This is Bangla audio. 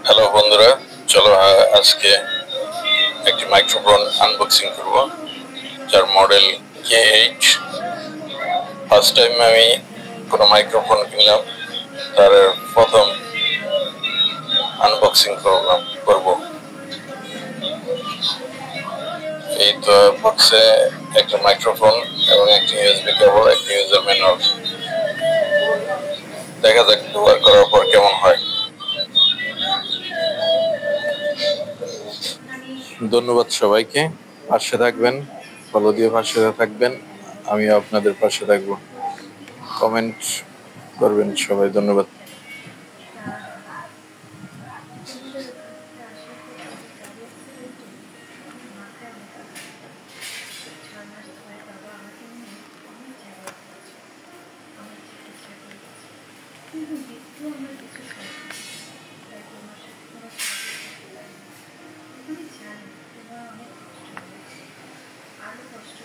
হ্যালো বন্ধুরা, চলো আজকে একটি মাইক্রোফোন আনবক্সিং করব যার মডেল KH। ফার্স্ট টাইম আমি কোনো মাইক্রোফোন কিনলাম, তার প্রথম আনবক্সিং করব। এই তো বক্সে একটা মাইক্রোফোন এবং একটি ইউএসবি কেবল, একটি ইউজার ম্যানুয়াল। দেখা যাক ব্যবহার করার পর কেমন হয়। ধন্যবাদ সবাইকে, পাশে থাকবেন, ফলো দিয়ে পাশে থাকবেন, আমিও আপনাদের পাশে থাকবো। কমেন্ট করবেন সবাই, ধন্যবাদ। আরো কষ্ট